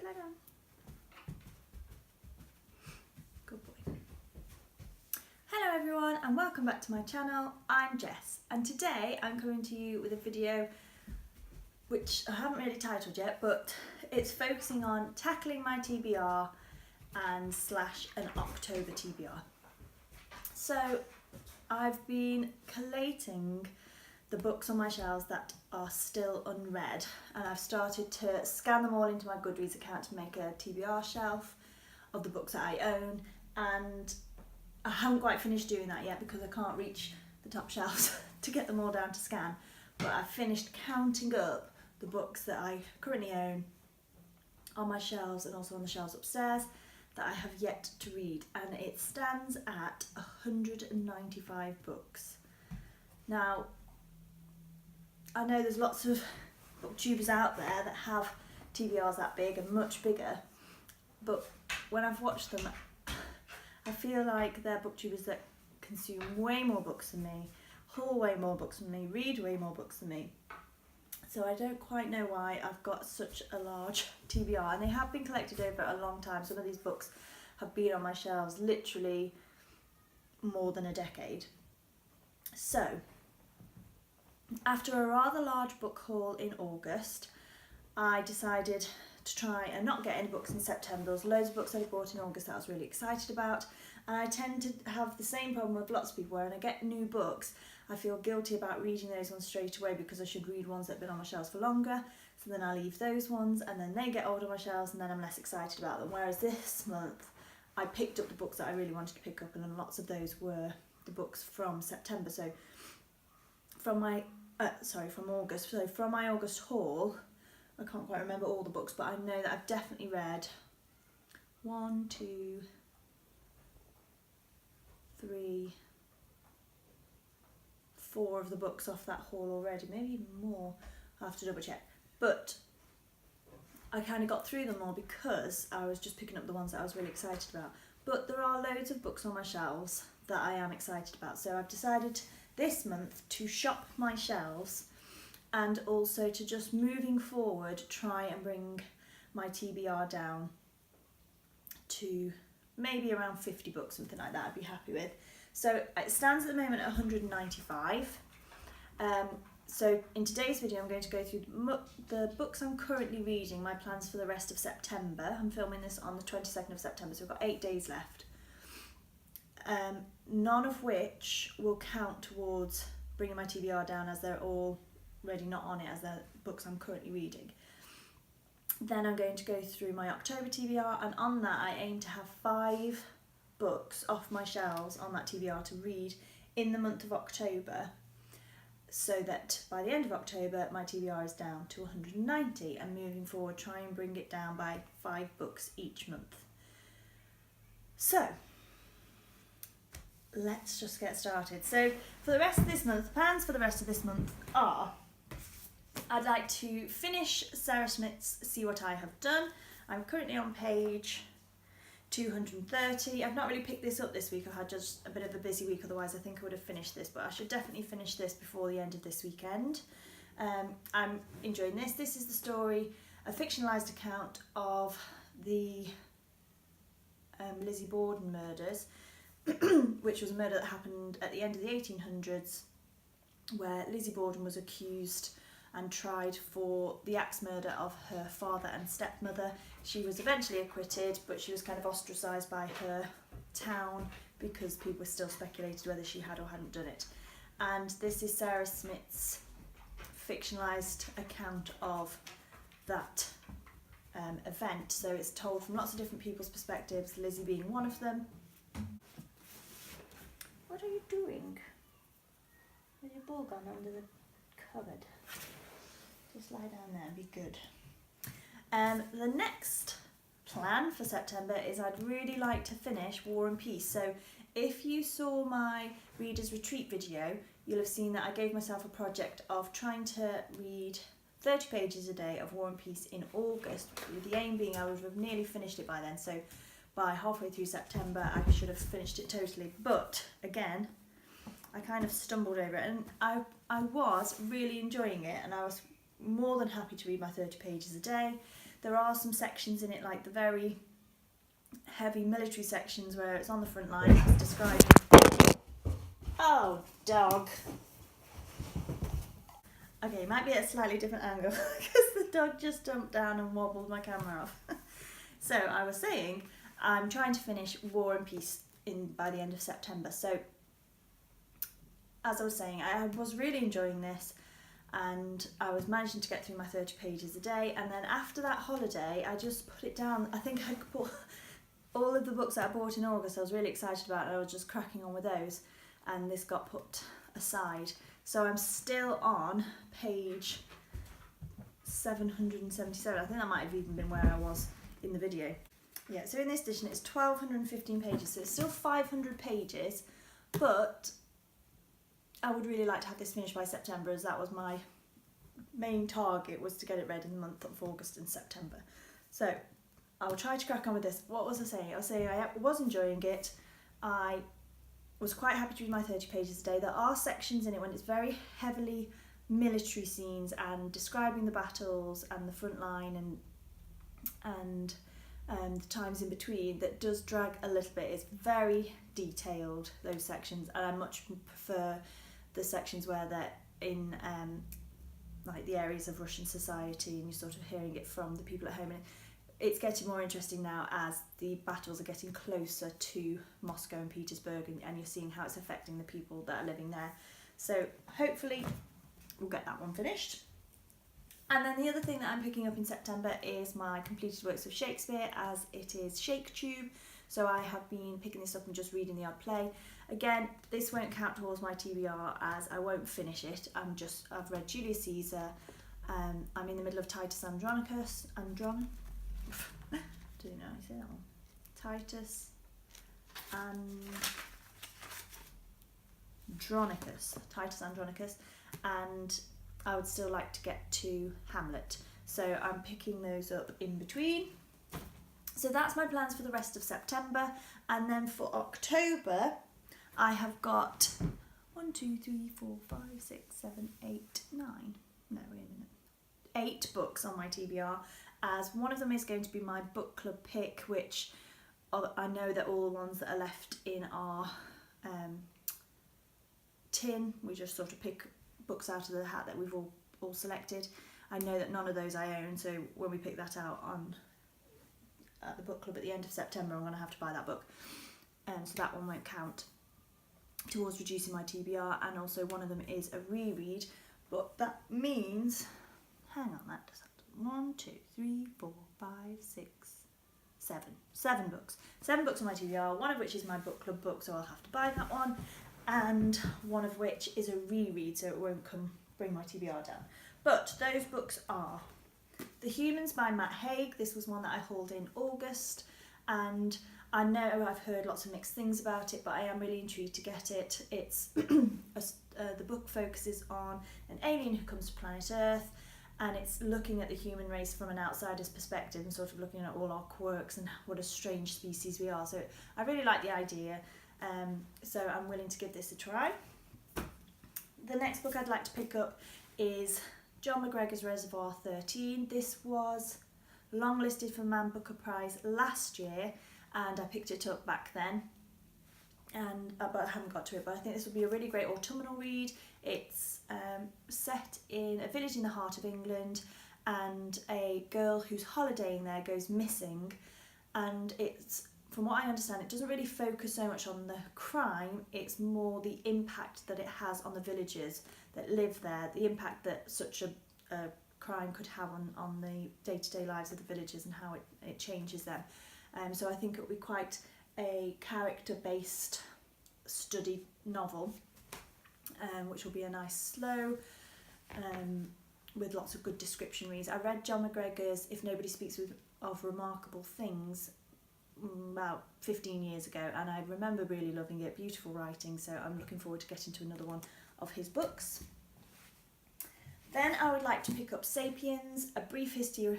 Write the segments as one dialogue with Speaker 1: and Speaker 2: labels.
Speaker 1: Good, lie down. Good boy. Hello everyone and welcome back to my channel. I'm Jess and today I'm coming to you with a video which I haven't really titled yet, but it's focusing on tackling my TBR and / an October TBR. So I've been collating the books on my shelves that are still unread, and I've started to scan them all into my Goodreads account to make a TBR shelf of the books that I own, and I haven't quite finished doing that yet because I can't reach the top shelves to get them all down to scan, but I've finished counting up the books that I currently own on my shelves and also on the shelves upstairs that I have yet to read, and it stands at 195 books. Now, I know there's lots of booktubers out there that have TBRs that big and much bigger, but when I've watched them, I feel like they're booktubers that consume way more books than me, haul way more books than me, read way more books than me. So I don't quite know why I've got such a large TBR, and they have been collected over a long time. Some of these books have been on my shelves literally more than a decade. So after a rather large book haul in August, I decided to try and not get any books in September. There was loads of books I bought in August that I was really excited about, and I tend to have the same problem with lots of people where when I get new books I feel guilty about reading those ones straight away because I should read ones that have been on my shelves for longer, so then I leave those ones and then they get old on my shelves and then I'm less excited about them. Whereas this month I picked up the books that I really wanted to pick up, and lots of those were the books from September. So from August. So from my August haul, I can't quite remember all the books, but I know that I've definitely read 1, 2, 3, 4 of the books off that haul already, maybe even more. I'll have to double check. But I kind of got through them all because I was just picking up the ones that I was really excited about. But there are loads of books on my shelves that I am excited about. So I've decided this month to shop my shelves and also to just moving forward try and bring my TBR down to maybe around 50 books, something like that I'd be happy with. So it stands at the moment at 195. So in today's video I'm going to go through the books I'm currently reading, my plans for the rest of September. I'm filming this on the 22nd of September, so we've got 8 days left. None of which will count towards bringing my TBR down, as they're already not on it as they're books I'm currently reading. Then I'm going to go through my October TBR, and on that I aim to have 5 books off my shelves on that TBR to read in the month of October, so that by the end of October my TBR is down to 190, and moving forward try and bring it down by 5 books each month. So let's just get started. So for the rest of this month, plans for the rest of this month are, I'd like to finish Sarah Smith's See What I Have Done. I'm currently on page 230. I've not really picked this up this week. I had just a bit of a busy week, otherwise I think I would have finished this, but I should definitely finish this before the end of this weekend. I'm enjoying this. This is the story, a fictionalised account of the Lizzie Borden murders, which was a murder that happened at the end of the 1800s, where Lizzie Borden was accused and tried for the axe murder of her father and stepmother. She was eventually acquitted, but she was kind of ostracised by her town because people still speculated whether she had or hadn't done it. And this is Sarah Smith's fictionalised account of that event. So it's told from lots of different people's perspectives, Lizzie being one of them. What are you doing? There's your ball gone under the cupboard. Just lie down there and be good. The next plan for September is I'd really like to finish War and Peace. So if you saw my Reader's Retreat video, you'll have seen that I gave myself a project of trying to read 30 pages a day of War and Peace in August, with the aim being I would have nearly finished it by then. So by halfway through September I should have finished it totally. But again, I kind of stumbled over it, and I was really enjoying it, and I was more than happy to read my 30 pages a day. There are some sections in it, like the very heavy military sections where it's on the front line, it's describing... Oh, dog. Okay, it might be at a slightly different angle because the dog just jumped down and wobbled my camera off. So I was saying, I'm trying to finish War and Peace by the end of September. So as I was saying, I was really enjoying this, and I was managing to get through my 30 pages a day, and then after that holiday I just put it down. I think I bought all of the books that I bought in August. I was really excited about, and I was just cracking on with those, and this got put aside. So I'm still on page 777. I think that might have even been where I was in the video. Yeah, so in this edition it's 1215 pages, so it's still 500 pages, but I would really like to have this finished by September, as that was my main target, was to get it read in the month of August and September. So I will try to crack on with this. What was I saying? I was saying I was enjoying it. I was quite happy to read my 30 pages a day. There are sections in it when it's very heavily military scenes and describing the battles and the front line and the times in between, that does drag a little bit. It's very detailed, those sections, and I much prefer the sections where they're in like the areas of Russian society and you're sort of hearing it from the people at home. And it's getting more interesting now as the battles are getting closer to Moscow and Petersburg, and you're seeing how it's affecting the people that are living there. So hopefully we'll get that one finished. And then the other thing that I'm picking up in September is my completed works of Shakespeare, as it is ShakeTube. So I have been picking this up and just reading the odd play. Again, this won't count towards my TBR as I won't finish it. I've read Julius Caesar. I'm in the middle of Titus Andronicus. I don't know how you say that one. Titus Andronicus. And I would still like to get to Hamlet. So I'm picking those up in between. So that's my plans for the rest of September. And then for October, I have got 1, 2, 3, 4, 5, 6, 7, 8, 9. No, wait a minute. 8 books on my TBR, as one of them is going to be my book club pick, which I know that all the ones that are left in our tin, we just sort of pick books out of the hat that we've all selected. I know that none of those I own, so when we pick that out at the book club at the end of September, I'm going to have to buy that book, so that one won't count towards reducing my TBR. And also one of them is a reread, but that means, hang on, that does 1, 2, 3, 4, 5, 6, 7 books. 7 books on my TBR, one of which is my book club book, so I'll have to buy that one, and one of which is a reread, so it won't bring my TBR down. But those books are The Humans by Matt Haig. This was one that I hauled in August, and I know I've heard lots of mixed things about it, but I am really intrigued to get it. It's the book focuses on an alien who comes to planet Earth, and it's looking at the human race from an outsider's perspective and sort of looking at all our quirks and what a strange species we are. So I really like the idea, so I'm willing to give this a try. The next book I'd like to pick up is John McGregor's Reservoir 13. This was longlisted for Man Booker Prize last year, and I picked it up back then, but I haven't got to it. But I think this will be a really great autumnal read. It's set in a village in the heart of England, and a girl who's holidaying there goes missing, and it's, from what I understand, it doesn't really focus so much on the crime, it's more the impact that it has on the villagers that live there, the impact that such a crime could have on the day-to-day lives of the villagers and how it changes them. So I think it will be quite a character-based study novel, which will be a nice slow, with lots of good description reads. I read John McGregor's If Nobody Speaks of Remarkable Things about 15 years ago, and I remember really loving it. Beautiful writing, so I'm looking forward to getting to another one of his books. Then I would like to pick up Sapiens, A Brief History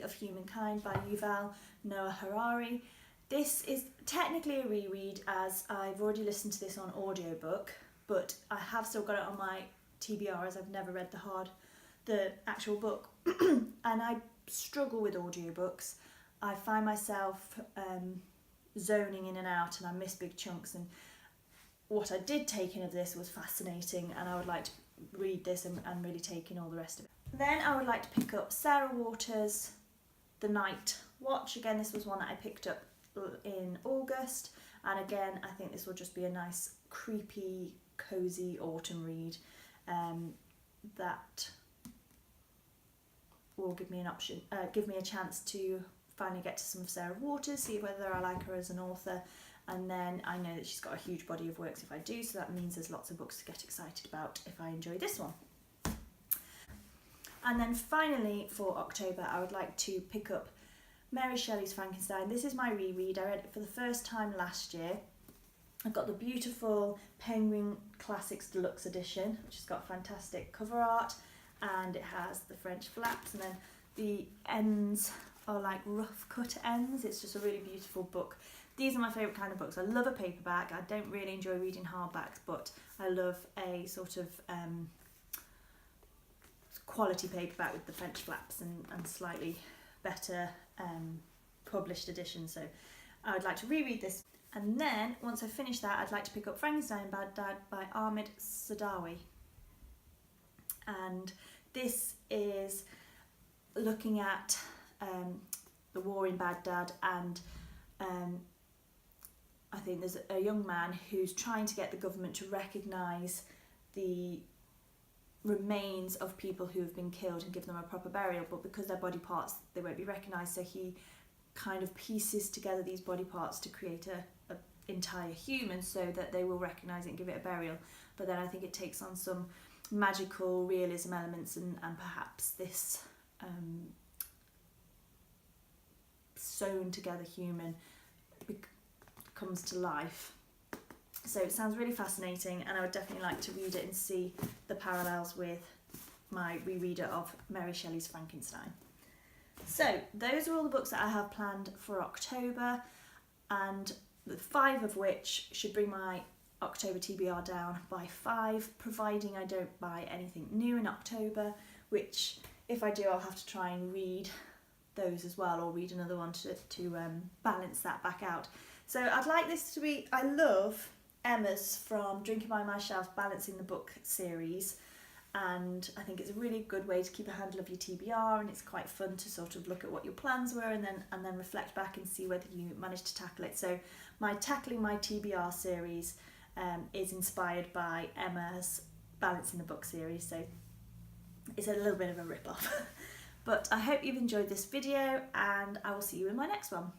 Speaker 1: of Humankind by Yuval Noah Harari. This is technically a reread, as I've already listened to this on audiobook, but I have still got it on my TBR as I've never read the the actual book. And I struggle with audiobooks. I find myself zoning in and out, and I miss big chunks, and what I did take in of this was fascinating, and I would like to read this and really take in all the rest of it. Then I would like to pick up Sarah Waters' The Night Watch. Again, this was one that I picked up in August, and again I think this will just be a nice creepy cozy autumn read that will give me an option, give me a chance to finally get to some of Sarah Waters, see whether I like her as an author, and then I know that she's got a huge body of works if I do, so that means there's lots of books to get excited about if I enjoy this one. And then finally for October I would like to pick up Mary Shelley's Frankenstein. This is my reread. I read it for the first time last year. I've got the beautiful Penguin Classics Deluxe edition, which has got fantastic cover art, and it has the French flaps, and then the ends are like rough cut ends. It's just a really beautiful book. These are my favourite kind of books. I love a paperback. I don't really enjoy reading hardbacks, but I love a sort of quality paperback with the French flaps and slightly better published edition. So I would like to reread this. And then once I finish that, I'd like to pick up Frankenstein and Bad Dad by Ahmed Sadawi. And this is looking at the war in Baghdad, and I think there's a young man who's trying to get the government to recognise the remains of people who have been killed and give them a proper burial, but because they're body parts they won't be recognised, so he kind of pieces together these body parts to create a entire human so that they will recognise it and give it a burial. But then I think it takes on some magical realism elements, and perhaps this sewn together human comes to life. So it sounds really fascinating, and I would definitely like to read it and see the parallels with my rereader of Mary Shelley's Frankenstein. So those are all the books that I have planned for October, and the 5 of which should bring my October TBR down by 5, providing I don't buy anything new in October, which if I do I'll have to try and read those as well, or read another one to balance that back out. So I'd like this to be, I love Emma's from Drinking by My Shelf Balancing the Book series, and I think it's a really good way to keep a handle of your TBR, and it's quite fun to sort of look at what your plans were and then reflect back and see whether you managed to tackle it. So my Tackling My TBR series is inspired by Emma's Balancing the Book series, so it's a little bit of a rip-off. But I hope you've enjoyed this video, and I will see you in my next one.